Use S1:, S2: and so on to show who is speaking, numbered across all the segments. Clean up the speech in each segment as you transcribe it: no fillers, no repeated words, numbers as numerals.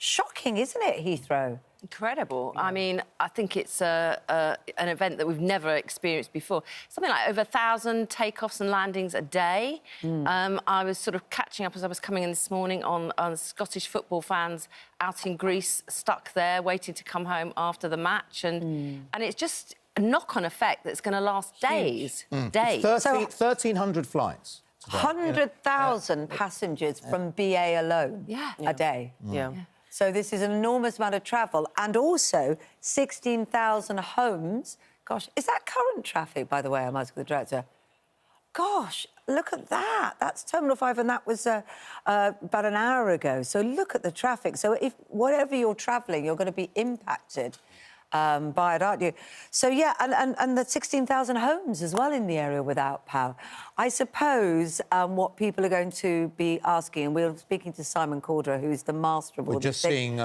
S1: Shocking, isn't it, Heathrow?
S2: Incredible. Yeah. I mean, I think it's an event that we've never experienced before. Something like over 1,000 takeoffs and landings a day. I was sort of catching up as I was coming in this morning on Scottish football fans out in Greece, stuck there, waiting to come home after the match. And it's just a knock-on effect that's going to last days. Days.
S3: 1,300 flights.
S1: 100,000 passengers from BA alone a day. So this is an enormous amount of travel, and also 16,000 homes. Gosh, is that current traffic, by the way? I'm asking the director. Gosh, look at that. That's Terminal 5, and that was about an hour ago. So look at the traffic. So if whatever you're travelling, you're going to be impacted by it, aren't you? So, yeah, and the 16,000 homes as well in the area without power. I suppose what people are going to be asking, and we're speaking to Simon Calderer, who's the master of all this.
S3: We're just seeing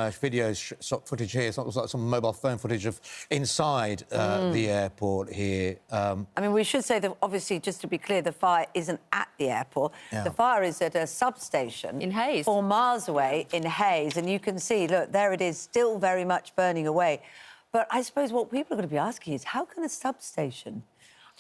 S3: footage here. It's like some mobile phone footage of inside the airport here. I
S1: mean, we should say that, obviously, just to be clear, the fire isn't at the airport. The fire is at a substation.
S2: In Hayes.
S1: 4 miles away in Hayes. And you can see, look, there it is, still very much burning away. But I suppose what people are going to be asking is, how can a substation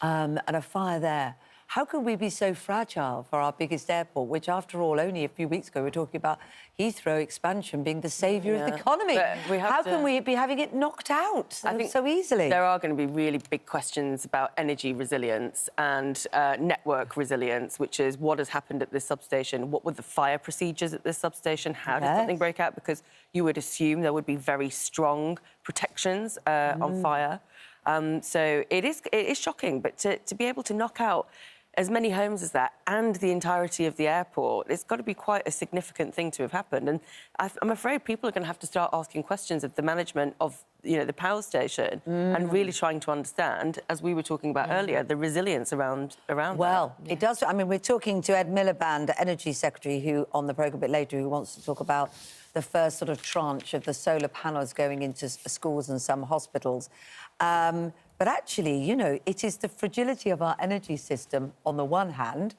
S1: and a fire there, how can we be so fragile for our biggest airport, which, after all, only a few weeks ago, we were talking about Heathrow expansion being the saviour of the economy. How can we be having it knocked out so easily?
S4: There are going to be really big questions about energy resilience and network resilience, which is what has happened at this substation, what were the fire procedures at this substation, how did something break out? Because you would assume there would be very strong protections on fire. So it is shocking, but to be able to knock out as many homes as that and the entirety of the airport, it's got to be quite a significant thing to have happened. And I'm afraid people are going to have to start asking questions of the management of, the power station and really trying to understand, as we were talking about earlier, the resilience around
S1: Well,
S4: that.
S1: it does. I mean, we're talking to Ed Miliband, Energy Secretary, who, on the programme a bit later, who wants to talk about the first sort of tranche of the solar panels going into schools and some hospitals. But actually, it is the fragility of our energy system on the one hand,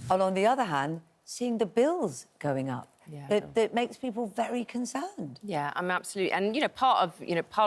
S1: and on the other hand, seeing the bills going up. That makes people very concerned.
S2: Yeah, I'm absolutely. And part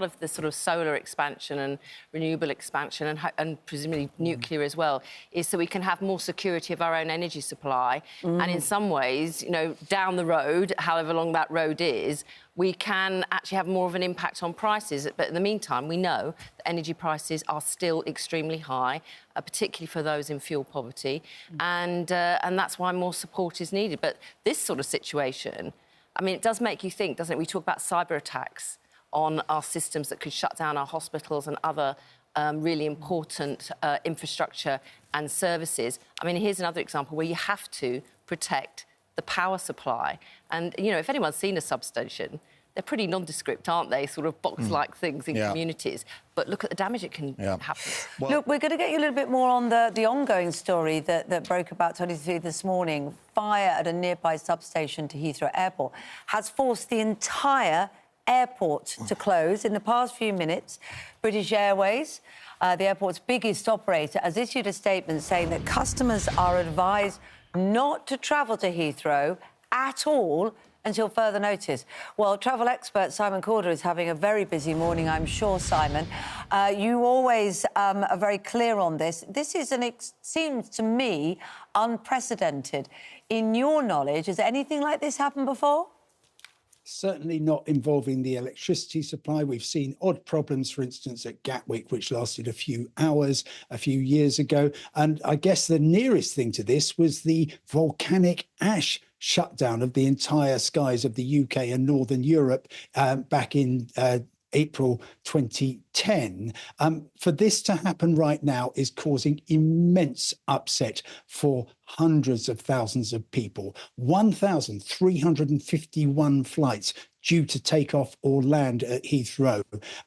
S2: of the sort of solar expansion and renewable expansion and presumably nuclear as well is so we can have more security of our own energy supply. And in some ways, down the road, however long that road is, we can actually have more of an impact on prices. But in the meantime, we know that energy prices are still extremely high, particularly for those in fuel poverty, and that's why more support is needed. But this sort of situation, I mean, it does make you think, doesn't it? We talk about cyber attacks on our systems that could shut down our hospitals and other really important infrastructure and services. I mean, here's another example where you have to protect the power supply. And, if anyone's seen a substation, they're pretty nondescript, aren't they? Sort of box-like things in communities. But look at the damage it can happen.
S1: Well, look, we're going to get you a little bit more on the ongoing story that broke about 23 this morning. Fire at a nearby substation to Heathrow Airport has forced the entire airport to close in the past few minutes. British Airways, the airport's biggest operator, has issued a statement saying that customers are advised not to travel to Heathrow at all until further notice. Well, travel expert Simon Calderer is having a very busy morning, I'm sure, Simon. You always are very clear on this. This is, seems to me, unprecedented. In your knowledge, has anything like this happened before?
S5: Certainly not involving the electricity supply. We've seen odd problems, for instance, at Gatwick, which lasted a few hours a few years ago. And I guess the nearest thing to this was the volcanic ash shutdown of the entire skies of the UK and Northern Europe back in April 2010. For this to happen right now is causing immense upset for hundreds of thousands of people. 1,351 flights due to take off or land at Heathrow,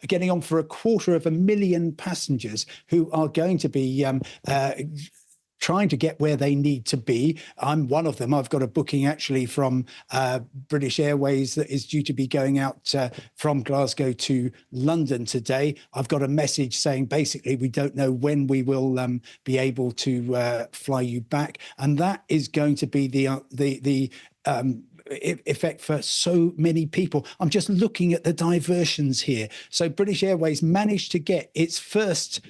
S5: getting on for 250,000 passengers who are going to be trying to get where they need to be. I'm one of them. I've got a booking actually from British Airways that is due to be going out from Glasgow to London today. I've got a message saying basically we don't know when we will be able to fly you back, and that is going to be the effect for so many people. I'm just looking at the diversions here. So British Airways managed to get its first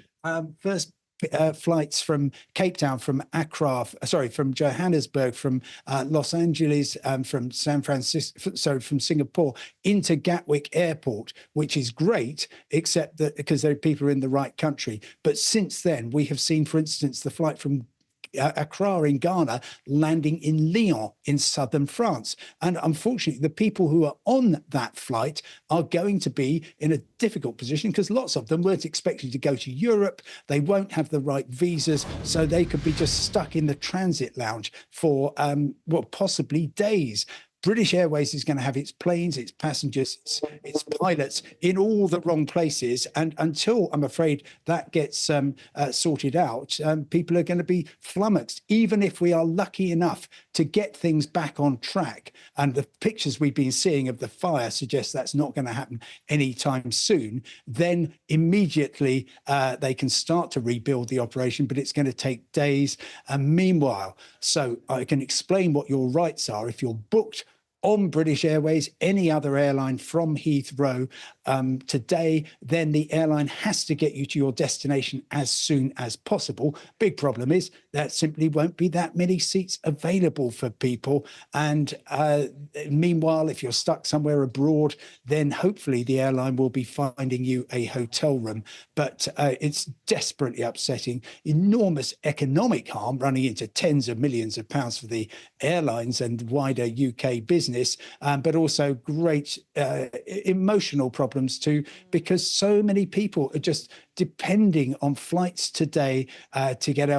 S5: flights from Cape Town, from Accra, from Johannesburg, from Los Angeles, from San Francisco, from Singapore into Gatwick Airport, which is great, except that because people are in the right country. But since then, we have seen, for instance, the flight from Accra in Ghana landing in Lyon in southern France. And unfortunately, the people who are on that flight are going to be in a difficult position because lots of them weren't expected to go to Europe. They won't have the right visas, so they could be just stuck in the transit lounge for, possibly days. British Airways is going to have its planes, its passengers, its pilots in all the wrong places. And until, I'm afraid, that gets sorted out, people are going to be flummoxed, even if we are lucky enough to get things back on track. And the pictures we've been seeing of the fire suggest that's not going to happen anytime soon. Then immediately they can start to rebuild the operation, but it's going to take days. And meanwhile, so I can explain what your rights are if you're booked on British Airways, any other airline from Heathrow today, then the airline has to get you to your destination as soon as possible. Big problem is there simply won't be that many seats available for people. And meanwhile, if you're stuck somewhere abroad, then hopefully the airline will be finding you a hotel room. But it's desperately upsetting, enormous economic harm running into tens of millions of pounds for the airlines and wider UK business, but also great emotional problems too, because so many people are just depending on flights today to get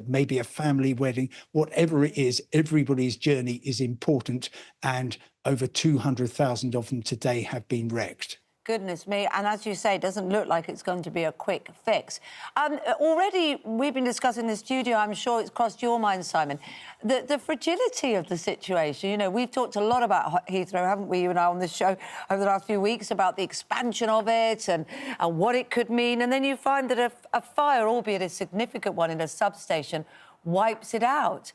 S5: maybe a family wedding, whatever it is. Everybody's journey is important, and over 200,000 of them today have been wrecked.
S1: Goodness me. And as you say, it doesn't look like it's going to be a quick fix. Already, we've been discussing in the studio, I'm sure it's crossed your mind, Simon, the fragility of the situation. You know, we've talked a lot about Heathrow, haven't we, you and I, on this show over the last few weeks, about the expansion of it and what it could mean. And then you find that a fire, albeit a significant one in a substation, wipes it out.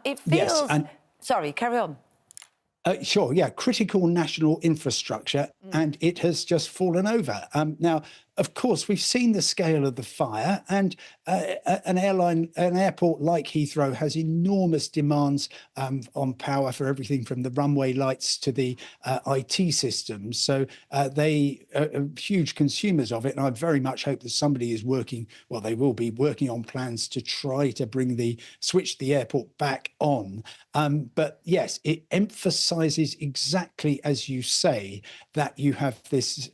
S1: It feels... Yes, sorry, carry on.
S5: Sure, yeah, critical national infrastructure, and it has just fallen over. Now, of course, we've seen the scale of the fire, and an airport like Heathrow has enormous demands on power for everything from the runway lights to the IT systems. So they are huge consumers of it, and I very much hope that somebody is working, well, they will be working on plans to try to switch the airport back on. But yes, it emphasises exactly as you say that you have this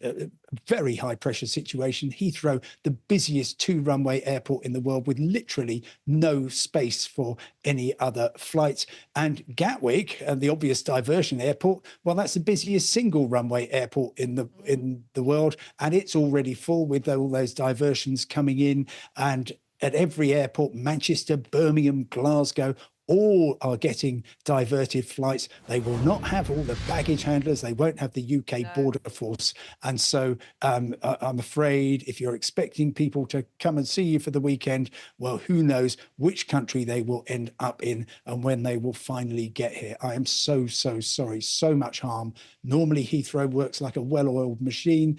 S5: very high pressure situation. Heathrow, the busiest two-runway airport in the world with literally no space for any other flights. And Gatwick, the obvious diversion airport, well, that's the busiest single-runway airport in the world, and it's already full with all those diversions coming in. And at every airport, Manchester, Birmingham, Glasgow, all are getting diverted flights. They will not have all the baggage handlers. They won't have the UK border force. And so I'm afraid if you're expecting people to come and see you for the weekend, well, who knows which country they will end up in and when they will finally get here. I am so, so sorry. So much harm. Normally, Heathrow works like a well-oiled machine.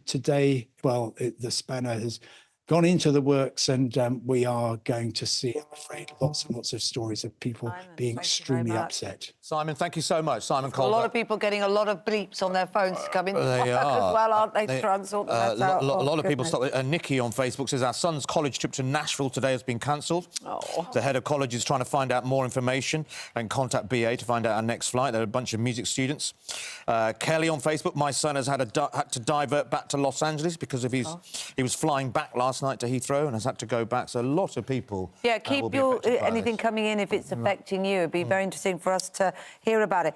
S5: Today, well, the spanner has gone into the works, and we are going to see, I'm afraid, lots and lots of stories of people being extremely upset.
S3: Simon, thank you so much. Simon Calder.
S1: A lot of people getting a lot of bleeps on their phones to come in as well, aren't they, to try and sort that out?
S3: A lot of people stop. Nikki on Facebook says, our son's college trip to Nashville today has been cancelled. The head of college is trying to find out more information and contact BA to find out our next flight. There are a bunch of music students. Kelly on Facebook, my son has had to divert back to Los Angeles because of he was flying back last night to Heathrow and has had to go back. So a lot of people.
S1: Yeah, keep anything coming in if it's affecting you. It'd be very interesting for us to hear about it.